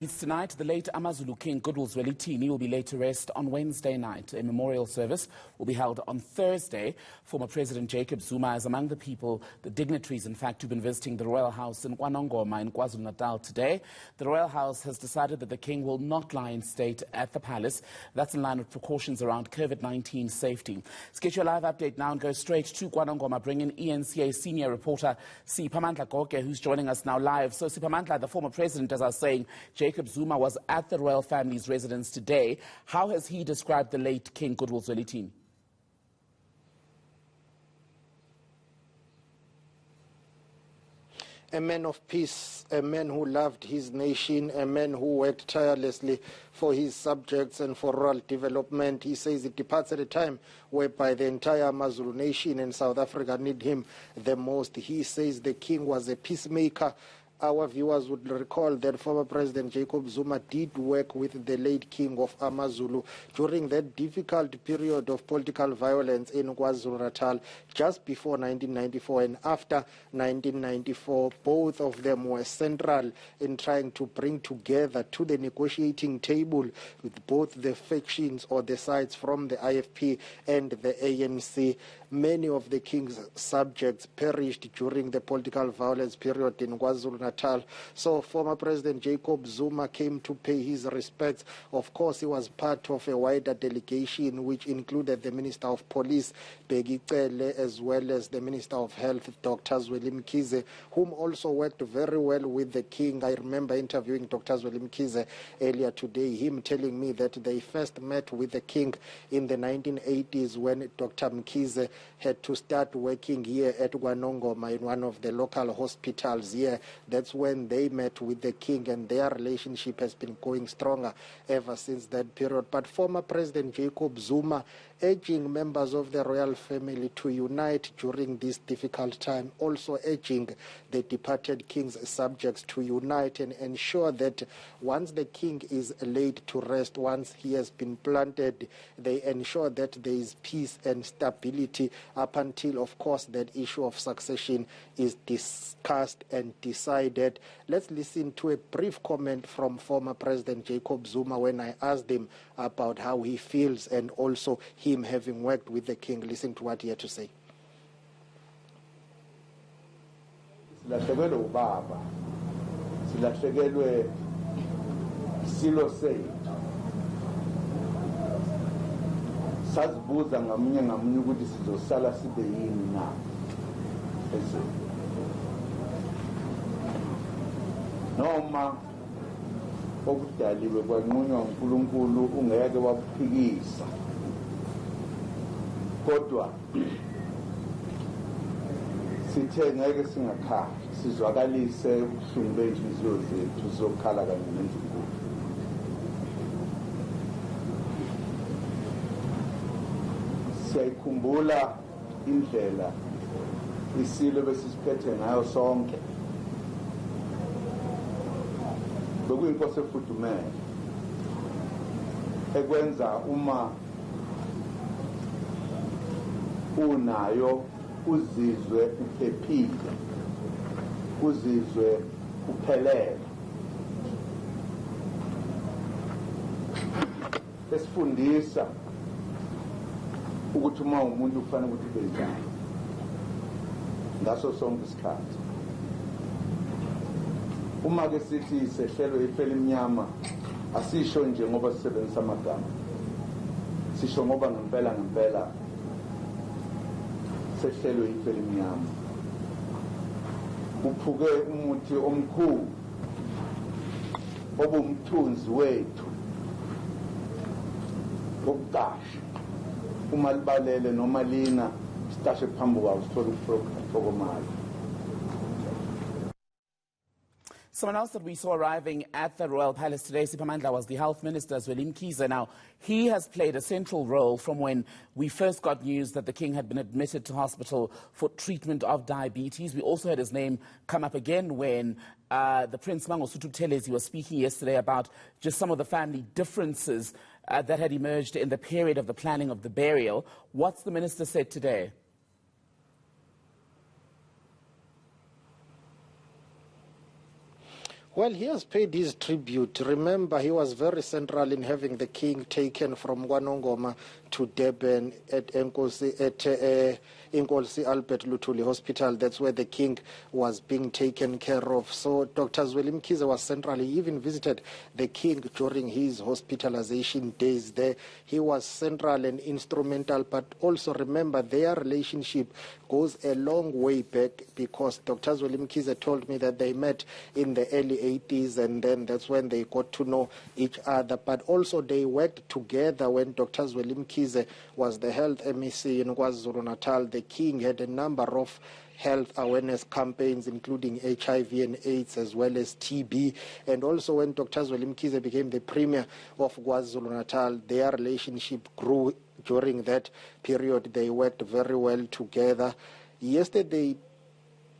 Tonight, the late AmaZulu King Goodwill Zwelithini will be laid to rest on Wednesday night. A memorial service will be held on Thursday. Former President Jacob Zuma is among the people, the dignitaries, in fact, who've been visiting the Royal House in KwaNongoma in KwaZulu-Natal today. The Royal House has decided that the King will not lie in state at the palace. That's in line with precautions around COVID-19 safety. Let's get you a live update now and go straight to KwaNongoma, bring in ENCA senior reporter Siphamandla Goke, who's joining us now live. So, Siphamandla, the former president, as I was saying, Jacob Zuma was at the royal family's residence today. How has he described the late King Goodwill Zwelithini? A man of peace, a man who loved his nation, a man who worked tirelessly for his subjects and for rural development. He says it departs at a time whereby the entire AmaZulu nation and South Africa need him the most. He says the king was a peacemaker. Our viewers would recall that former President Jacob Zuma did work with the late King of AmaZulu during that difficult period of political violence in KwaZulu-Natal just before 1994 and after 1994. Both of them were central in trying to bring together to the negotiating table with both the factions or the sides from the IFP and the ANC. Many of the king's subjects perished during the political violence period in KwaZulu-Natal. So former President Jacob Zuma came to pay his respects. Of course, he was part of a wider delegation which included the Minister of Police, Bheki Cele, as well as the Minister of Health, Dr. Zwelithini Mkhize, whom also worked very well with the king. I remember interviewing Dr. Zwelithini Mkhize earlier today, him telling me that they first met with the king in the 1980s when Dr. Mkhize had to start working here at KwaNongoma in one of the local hospitals here. That's when they met with the king, and their relationship has been going stronger ever since that period. But former President Jacob Zuma urging members of the royal family to unite during this difficult time, also urging the departed king's subjects to unite and ensure that once the king is laid to rest, once he has been planted, they ensure that there is peace and stability up until, of course, that issue of succession is discussed and decided. Let's listen to a brief comment from former President Jacob Zuma when I asked him about how he feels and also him having worked with the king. Listen to what he had to say. Silahlekelwe ubaba, silahlekelwe isilo sethu. Sazibuza ngamunye ngamunye ukuthi sizosala sibe yini na ezweni. Noma okudaliwe kwanqunywa uNkulunkulu ungeke waphikisa. Kodwa sithe ngeke singakhali, sizwakalise ubuhlungu benhliziyo zethu zokhala kanye nenzukulo. Siyayikhumbula indlela isilo besisiphethe ngayo sonke. Bekuyinkosi efudumele ekwenza uma unayo uzizwe uphephile, uzizwe uphelele. Esifundisa ukuthi uma umuntu kufanele ukuthi ube njani ngaso sonke isikhathi. Uma ke sithi sehlelwe ifele emnyama, asisho nje ngoba sisebenzisa amagama, sisho ngoba ngempela sehlelwe ifele emnyama. Kuphuke umuthi omkhulu obumthunzi wethu wokuqasha. Uma libalele noma lina sitashe phambi kwawo sithola ukufokomala. Someone else that we saw arriving at the Royal Palace today, Siphamandla, was the Health Minister, Zwelithini Mkhize. Now, he has played a central role from when we first got news that the King had been admitted to hospital for treatment of diabetes. We also heard his name come up again when the Prince Mangosuthu Buthelezi was speaking yesterday about just some of the family differences that had emerged in the period of the planning of the burial. What's the minister said today? Well, he has paid his tribute. Remember, he was very central in having the king taken from KwaNongoma to Durban at Inkosi Albert Luthuli Hospital. That's where the king was being taken care of. So Dr. Zwelithini Mkhize was central. He even visited the king during his hospitalization days there. He was central and instrumental, but also remember their relationship goes a long way back, because Dr. Zwelithini Mkhize told me that they met in the early 80s, and then that's when they got to know each other. But also they worked together when Dr. Zwelithini Mkhize was the health MEC in KwaZulu-Natal. The king had a number of health awareness campaigns, including HIV and AIDS, as well as TB. And also when Dr. Zwelithini Mkhize became the premier of KwaZulu-Natal, their relationship grew during that period. They worked very well together. Yesterday,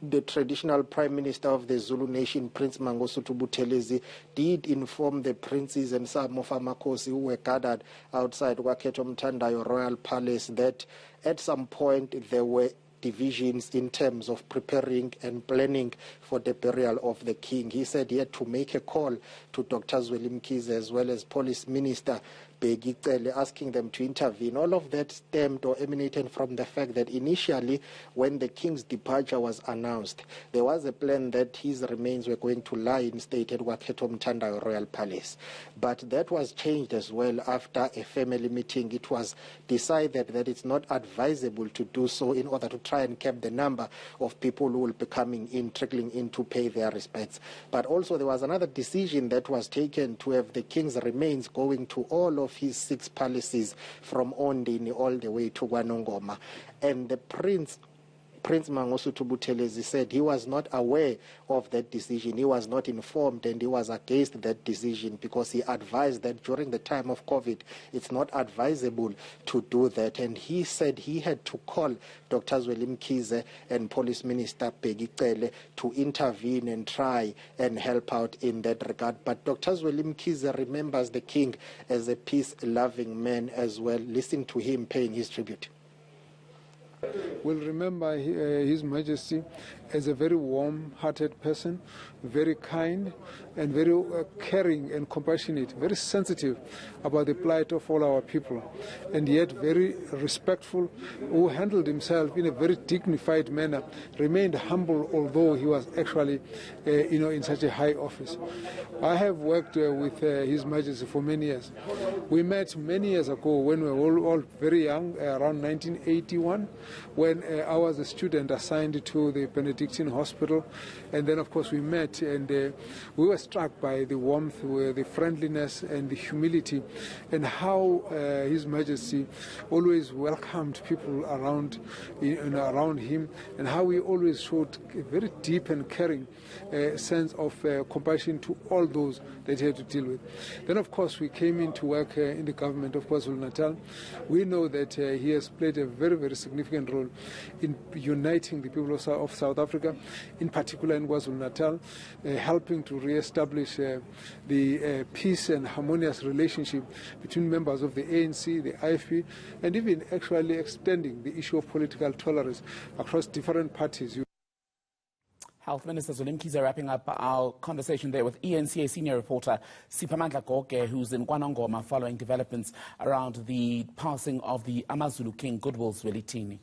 the traditional prime minister of the Zulu nation, Prince Mangosuthu Buthelezi, did inform the princes and some of Amakosi who were gathered outside Wakhetho Mthandayo Royal Palace that at some point there were divisions in terms of preparing and planning for the burial of the king. He said he had to make a call to Dr. Zwelithini Mkhize as well as Police Minister Bheki Cele, asking them to intervene. All of that stemmed or emanated from the fact that initially, when the king's departure was announced, there was a plan that his remains were going to lie in state at Wakhetho Mthandayo Royal Palace. But that was changed as well after a family meeting. It was decided that it's not advisable to do so in order to try and cap the number of people who will be coming in, trickling in to pay their respects. But also there was another decision that was taken to have the king's remains going to all of his 6 palaces from Ondini all the way to KwaNongoma. And the Prince Mangosuthu Buthelezi said he was not aware of that decision. He was not informed, and he was against that decision because he advised that during the time of COVID, it's not advisable to do that. And he said he had to call Dr. Zwelithini Mkhize and Police Minister Bheki Cele to intervene and try and help out in that regard. But Dr. Zwelithini Mkhize remembers the king as a peace-loving man as well. Listen to him paying his tribute. Will remember His Majesty as a very warm-hearted person, very kind and very caring and compassionate, very sensitive about the plight of all our people, and yet very respectful, who handled himself in a very dignified manner, remained humble although he was actually in such a high office. I have worked with His Majesty for many years. We met many years ago when we were all very young, around 1981, when I was a student assigned to the Benedictine Hospital, and then of course we met, and we were struck by the warmth, the friendliness and the humility, and how His Majesty always welcomed people around him, and how he always showed a very deep and caring sense of compassion to all those that he had to deal with. Then of course we came in to work in the government of KwaZulu-Natal. We know that he has played a very, very significant role in uniting the people of South Africa, in particular in KwaZulu-Natal, helping to re-establish the peace and harmonious relationship between members of the ANC, the IFP, and even actually extending the issue of political tolerance across different parties. Health Minister Zwelithini Mkhize wrapping up our conversation there with ENCA senior reporter Siphamandla Goge, who's in KwaNongoma following developments around the passing of the AmaZulu King Goodwill Zwelithini.